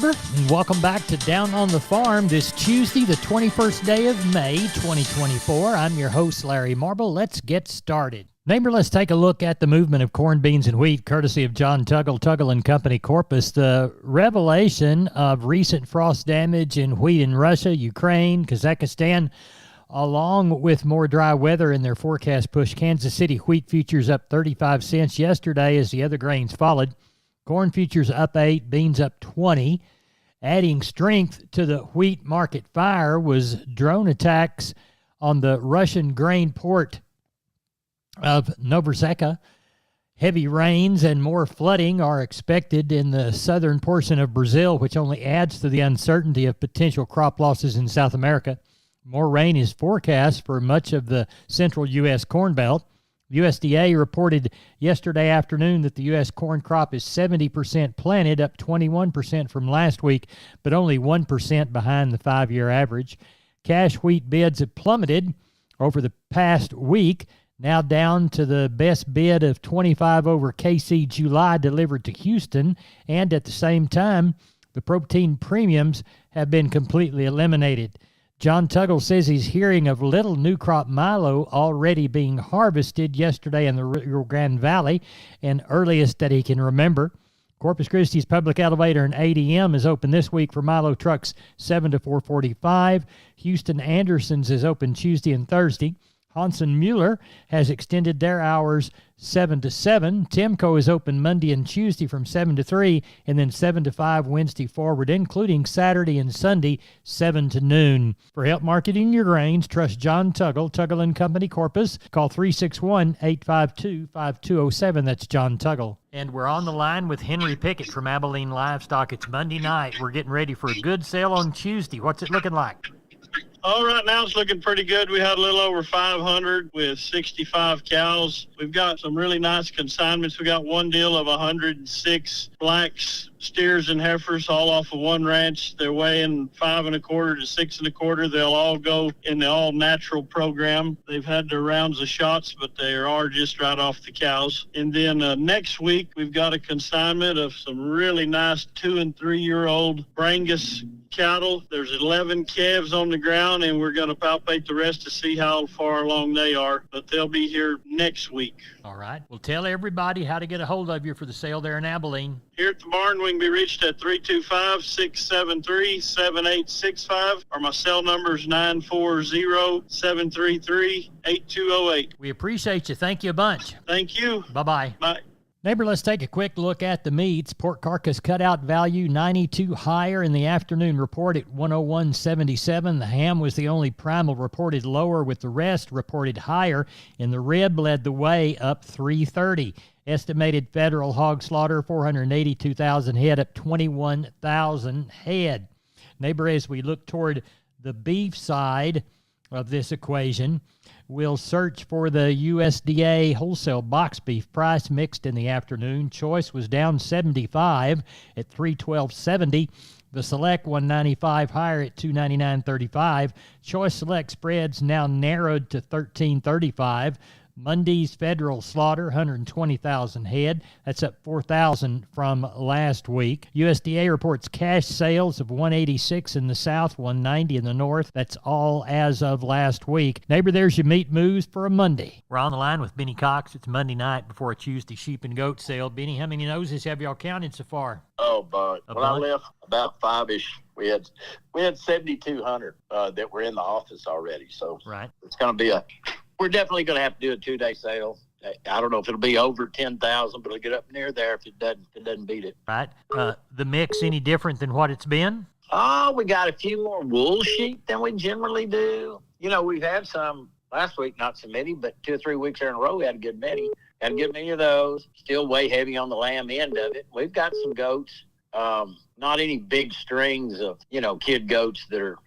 And welcome back to Down on the Farm this Tuesday, the 21st day of May, 2024. I'm your host, Larry Marble. Let's get started. Neighbor, let's take a look at the movement of corn, beans, and wheat, courtesy of John Tuggle and Company Corpus. The revelation of recent frost damage in wheat in Russia, Ukraine, Kazakhstan, along with more dry weather in their forecast, pushed Kansas City wheat futures up 35 cents yesterday as the other grains followed. Corn futures up 8, beans up 20. Adding strength to the wheat market fire was drone attacks on the Russian grain port of Novorossiysk. Heavy rains and more flooding are expected in the southern portion of Brazil, which only adds to the uncertainty of potential crop losses in South America. More rain is forecast for much of the central U.S. Corn Belt. USDA reported yesterday afternoon that the U.S. corn crop is 70% planted, up 21% from last week, but only 1% behind the 5-year average. Cash wheat bids have plummeted over the past week, now down to the best bid of 25 over KC July delivered to Houston, and at the same time, the protein premiums have been completely eliminated. John Tuggle says he's hearing of little new crop milo already being harvested yesterday in the Rio Grande Valley, and earliest that he can remember. Corpus Christi's public elevator and ADM is open this week for milo trucks 7 to 4:45. Houston Anderson's is open Tuesday and Thursday. Hansen Mueller has extended their hours 7 to 7. Timco is open Monday and Tuesday from 7 to 3, and then 7 to 5 Wednesday forward, including Saturday and Sunday, 7 to noon. For help marketing your grains, trust John Tuggle and Company Corpus. Call 361-852-5207. That's John Tuggle. And we're on the line with Henry Pickett from Abilene Livestock. It's Monday night. We're getting ready for a good sale on Tuesday. What's it looking like? Oh, right now it's looking pretty good. We had a little over 500 with 65 cows. We've got some really nice consignments. We got one deal of 106 blacks, steers, and heifers all off of one ranch. They're weighing 5 1/4 to 6 1/4. They'll all go in the all natural program. They've had their rounds of shots, but they are just right off the cows. And then next week we've got a consignment of some really nice 2 and 3 year old Brangus cattle. There's 11 calves on the ground, and we're going to palpate the rest to see how far along they are, but they'll be here next week. All right. Well, tell everybody how to get a hold of you for the sale there in Abilene. Here at the barn, we can be reached at 325-673-7865, or my cell number is 940-733-8208. We appreciate you. Thank you a bunch. Thank you. Bye-bye. Bye. Neighbor, let's take a quick look at the meats. Pork carcass cutout value 92 higher in the afternoon report at 101.77. The ham was the only primal reported lower, with the rest reported higher, and the rib led the way up 330. Estimated federal hog slaughter 482,000 head, up 21,000 head. Neighbor, as we look toward the beef side of this equation, we'll search for the USDA wholesale box beef price mixed in the afternoon. Choice was down 75 at $312.70. The select 195 higher at $299.35. Choice select spreads now narrowed to $13.35. Monday's federal slaughter, 120,000 head. That's up 4,000 from last week. USDA reports cash sales of 186 in the south, 190 in the north. That's all as of last week. Neighbor, there's your meat moves for a Monday. We're on the line with Benny Cox. It's Monday night before a Tuesday sheep and goat sale. Benny, how many noses have y'all counted so far? Oh, but when I left, about 5-ish. We had 7,200 that were in the office already. So right. It's going to be we're definitely going to have to do a 2-day sale. I don't know if it'll be over 10,000, but it'll get up near there if it doesn't beat it. Right. The mix any different than what it's been? Oh, we got a few more wool sheep than we generally do. You know, we've had some last week, not so many, but 2 or 3 weeks there in a row, we had a good many. Had a good many of those. Still way heavy on the lamb end of it. We've got some goats. Not any big strings of, kid goats that are,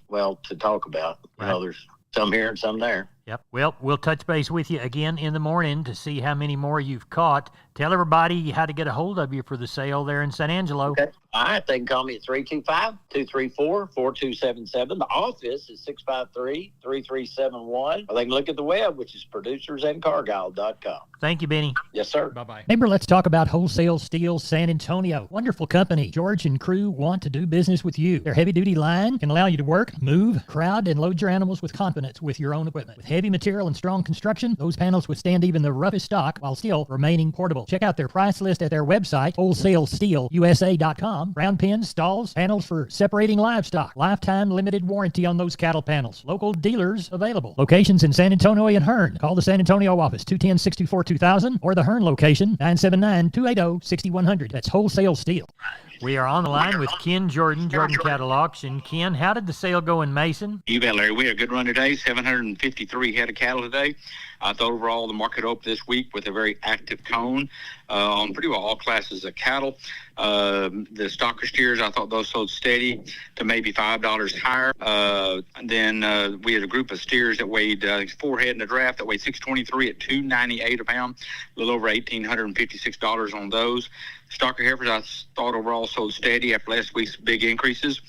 well, to talk about. Right. There's some here and some there. Yep. Well, we'll touch base with you again in the morning to see how many more you've caught. Tell everybody how to get a hold of you for the sale there in San Angelo. Okay. All right. They can call me at 325-234-4277. The office is 653-3371. Or they can look at the web, which is producersandcargyle.com. Thank you, Benny. Yes, sir. Bye-bye. Neighbor, let's talk about Wholesale Steel San Antonio. Wonderful company. George and crew want to do business with you. Their heavy-duty line can allow you to work, move, crowd, and load your animals with confidence with your own equipment. With heavy material and strong construction, those panels withstand even the roughest stock while still remaining portable. Check out their price list at their website, wholesalesteelusa.com. Round pins, stalls, panels for separating livestock. Lifetime limited warranty on those cattle panels. Local dealers available. Locations in San Antonio and Hearn. Call the San Antonio office, 210-624-2000, or the Hearn location, 979-280-6100. That's Wholesale Steel. We are on the line with Ken Jordan Cattle Auction. Ken, how did the sale go in Mason? You bet, Larry. We had a good run today, 753 head of cattle today. I thought overall the market opened this week with a very active tone on pretty well all classes of cattle. The stocker steers, I thought those sold steady to maybe $5 higher. Then we had a group of steers that weighed 4 head in the draft that weighed 623 at $298 a pound, a little over $1,856 on those. Stocker heifers, I thought overall sold steady after last week's big increases.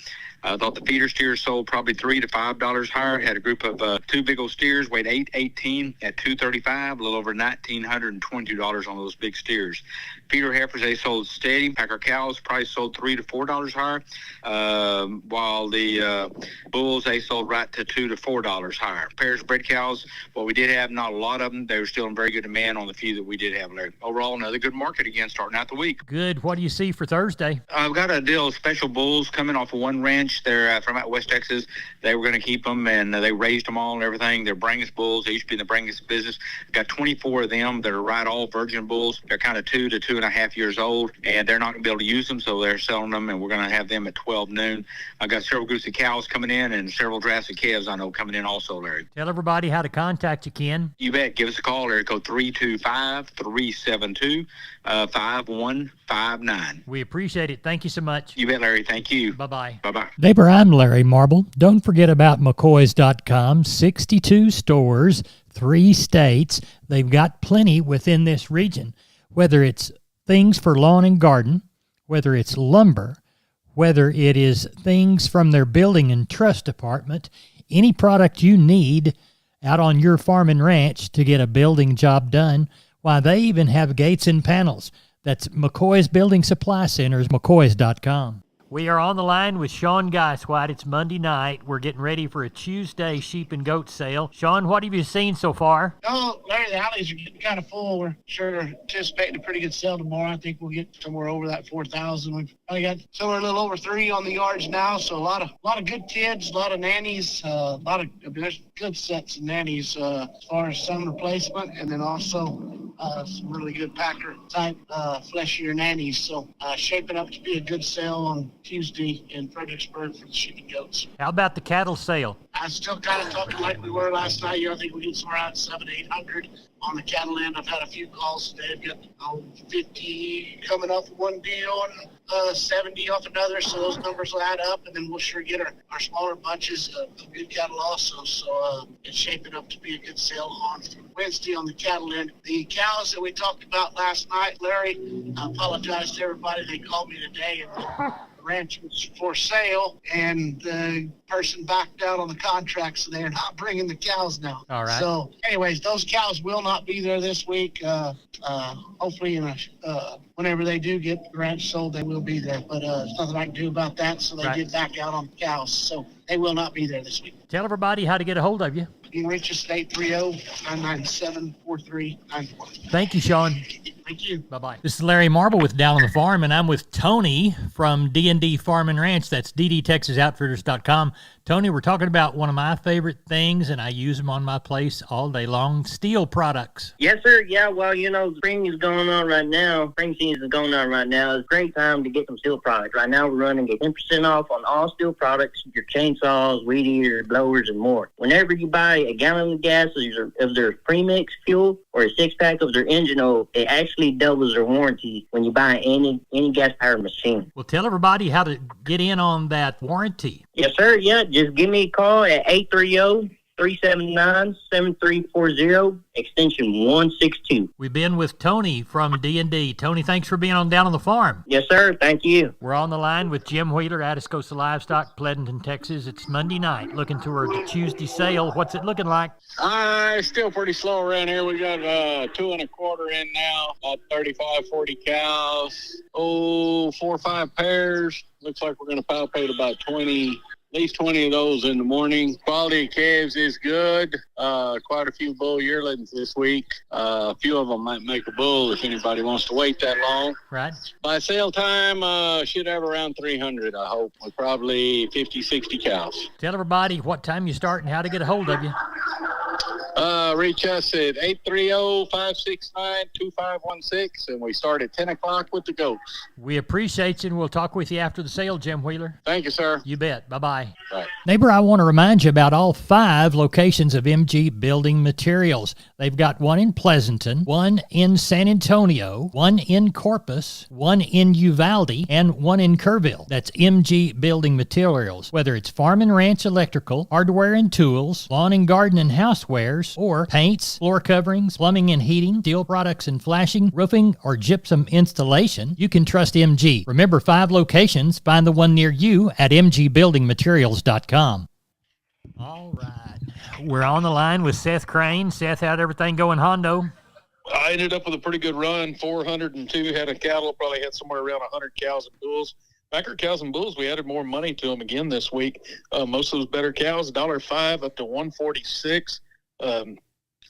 I thought the feeder steers sold probably $3 to $5 higher. Had a group of 2 big old steers, weighed 818 at $235, a little over $1,922 on those big steers. Feeder heifers, they sold steady. Packer cows price sold $3 to $4 higher, while the bulls, they sold right to $2 to $4 higher. Pairs bred cows, well, we did have not a lot of them. They were still in very good demand on the few that we did have, Larry. Overall, another good market again starting out the week. Good. What do you see for Thursday? I've got a deal of special bulls coming off of one ranch. They're from out West Texas. They were going to keep them, and they raised them all and everything. They're Brangus bulls. They used to be in the Brangus business. Got 24 of them that are right all virgin bulls. They're kind of 2 to 2.5 years old, and they're not going to be able to use them, so they're selling them, and we're going to have them at 12 noon. I've got several groups of cows coming in and several drafts of calves I know coming in also, Larry. Tell everybody how to contact you, Ken. You bet. Give us a call, Larry. Code 325-372-5159. We appreciate it. Thank you so much. You bet, Larry. Thank you. Bye-bye. Bye-bye. Neighbor, I'm Larry Marble. Don't forget about McCoys.com. 62 stores, 3 states. They've got plenty within this region. Whether it's things for lawn and garden, whether it's lumber, whether it is things from their building and trust department, any product you need out on your farm and ranch to get a building job done, why, they even have gates and panels. That's McCoy's Building Supply Centers, McCoys.com. We are on the line with Sean Geiswhite. It's Monday night. We're getting ready for a Tuesday sheep and goat sale. Sean, what have you seen so far? Oh, Larry, the alleys are getting kind of full. We're sure anticipating a pretty good sale tomorrow. I think we'll get somewhere over that 4,000. We've probably got somewhere a little over 3 on the yards now. So a lot of good kids, a lot of nannies, there's good sets of nannies as far as some replacement, and then also some really good packer type fleshier nannies. So shaping up to be a good sale on Tuesday in Fredericksburg for the sheep and goats. How about the cattle sale? I'm still kind of talking like we were last night. I think we get somewhere around 700-800 on the cattle end. I've had a few calls today. I've got 50 coming off of one deal and 70 off another, so those numbers will add up, and then we'll sure get our smaller bunches of good cattle also. So it's shaping up to be a good sale on Wednesday on the cattle end. The cows that we talked about last night, Larry, I apologize to everybody. They called me today, and the ranch was for sale, and the person backed out on the contract, so they're not bringing the cows now. All right. So anyways, those cows will not be there this week. Hopefully whenever they do get the ranch sold, they will be there. But there's nothing I can do about that, so they did back out on the cows. So they will not be there this week. Tell everybody how to get a hold of you. You can reach us at 830-997-4394. Thank you, Sean. Thank you. Bye-bye. This is Larry Marble with Down on the Farm, and I'm with Tony from D&D Farm and Ranch. That's ddtexasoutfitters.com. Tony, we're talking about one of my favorite things, and I use them on my place all day long, steel products. Yes, sir. Yeah, well, spring is going on right now. Spring season is going on right now. It's a great time to get some steel products. Right now, we're running 10% off on all steel products, your chainsaws, weed eaters, blowers, and more. Whenever you buy a gallon of gas of their premix fuel or a 6-pack of their engine oil, it actually doubles their warranty when you buy any gas-powered machine. Well, tell everybody how to get in on that warranty. Yes, sir. Yeah, just give me a call at 379-7340, extension 162. We've been with Tony from D&D. Tony, thanks for being on Down on the Farm. Yes, sir. Thank you. We're on the line with Jim Wheeler, Atascosa Livestock, Pleasanton, Texas. It's Monday night. Looking toward the Tuesday sale. What's it looking like? It's still pretty slow around here. We got 2 1/4 in now, about 35, 40 cows. 4 or 5 pairs. Looks like we're going to palpate about 20, at least 20 of those in the morning. Quality of calves is good. Quite a few bull yearlings this week. A few of them might make a bull if anybody wants to wait that long. Right. By sale time, should have around 300, I hope, with probably 50, 60 cows. Tell everybody what time you start and how to get a hold of you. Reach us at 830-569-2516, and we start at 10 o'clock with the goats. We appreciate you, and we'll talk with you after the sale, Jim Wheeler. Thank you, sir. You bet. Bye-bye. Bye. Neighbor, I want to remind you about all 5 locations of MG Building Materials. They've got one in Pleasanton, one in San Antonio, one in Corpus, one in Uvalde, and one in Kerrville. That's MG Building Materials. Whether it's farm and ranch electrical, hardware and tools, lawn and garden and housewares, or paints, floor coverings, plumbing and heating, steel products and flashing, roofing, or gypsum installation, you can trust MG. Remember, 5 locations. Find the one near you at mgbuildingmaterials.com. All right. We're on the line with Seth Crane. Seth, how'd everything go in Hondo? I ended up with a pretty good run, 402 head of cattle, probably had somewhere around 100 cows and bulls. Packer cows and bulls, we added more money to them again this week. Most of those better cows, $1.05 up to $1.46.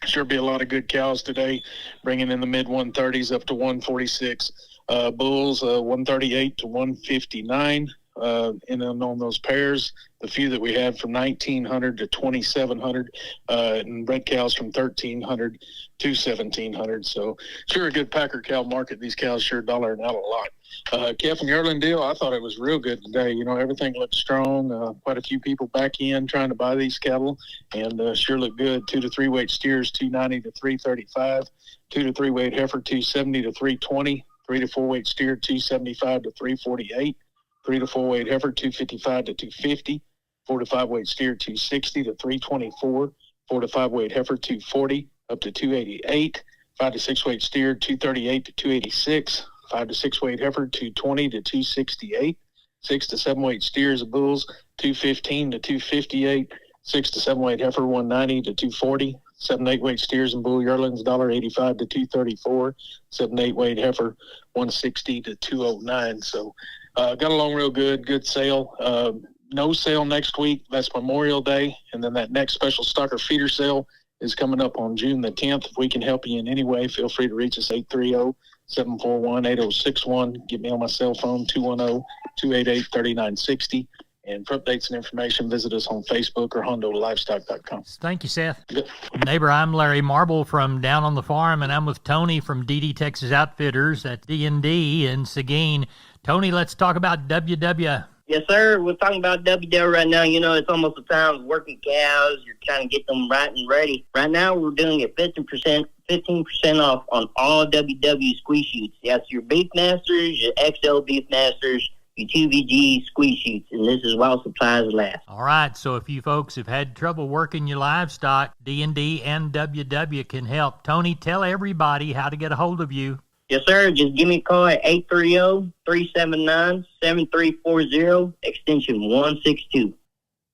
Sure be a lot of good cows today, bringing in the mid 130s up to 146. Bulls, 138 to 159. And then on those pairs, the few that we had from 1,900 to 2,700, and bred cows from 1,300 to 1,700. So sure a good Packer cow market. These cows sure dollaring out a lot. Calf and yearling deal, I thought it was real good today. You know, everything looked strong. Quite a few people back in trying to buy these cattle, and sure look good. 2 to 3 weight steers, 290 to 335. 2 to 3 weight heifer, 270 to 320. 3 to 4 weight steer, 275 to 348. 3 to 4 weight heifer, 255 to 250. 4 to 5 weight steer, 260 to 324. 4 to 5 weight heifer, 240 up to 288. 5 to 6 weight steer, 238 to 286. 5 to 6 weight heifer, 220 to 268. 6 to 7 weight steers of bulls, 215 to 258. 6 to 7 weight heifer, 190 to 240. 7 to 8 weight steers and bull yearlings, $1.85 to 234. 7 to 8 weight heifer, 160 to 209. So got along real good sale. No sale next week. That's Memorial Day. And then that next special stocker feeder sale is coming up on June the 10th. If we can help you in any way, feel free to reach us, 830-741-8061. Get me on my cell phone, 210-288-3960. And for updates and information, visit us on Facebook or HondoLivestock.com. Thank you, Seth. Good. Neighbor, I'm Larry Marble from Down on the Farm, and I'm with Tony from DD Texas Outfitters at D&D in Seguin. Tony, let's talk about WW. Yes, sir. We're talking about WW right now. You know, it's almost the time of working cows. You're trying to get them right and ready. Right now, we're doing it 15% off on all WW squeeze chutes. That's your Beefmasters, your XL Beefmasters, your 2VG squeeze chutes, and this is while supplies last. All right, so if you folks have had trouble working your livestock, D&D and WW can help. Tony, tell everybody how to get a hold of you. Yes, sir. Just give me a call at 830-379-7340, extension 162.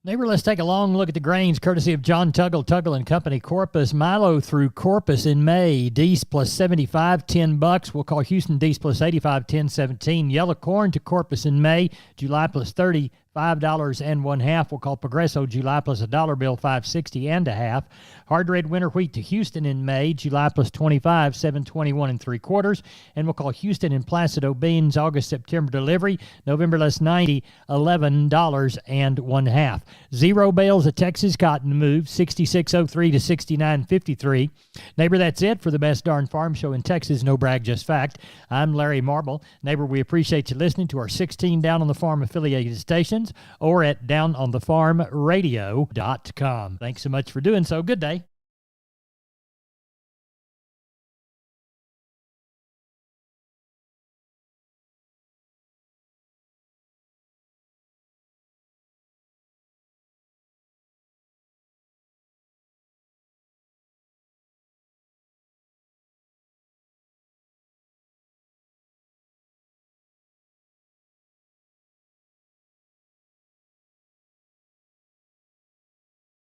Neighbor, let's take a long look at the grains, courtesy of John Tuggle and Company. Corpus, Milo through Corpus in May. Dees plus 75, $10. We'll call Houston Dees plus 85, 10-17. Yellow corn to Corpus in May. July plus 30, $5.50. We'll call Progresso July plus $1 bill, $5.60 Hard red winter wheat to Houston in May. July plus 25, $7.21 3/4. And we'll call Houston and Placido beans August September delivery. November less 90, $11.50. Zero bales of Texas cotton move 6603 to 6953. Neighbor, that's it for the best darn farm show in Texas. No brag, just fact. I'm Larry Marble. Neighbor, we appreciate you listening to our 16 Down on the Farm affiliated stations or at downonthefarmradio.com. Thanks so much for doing so. Good day.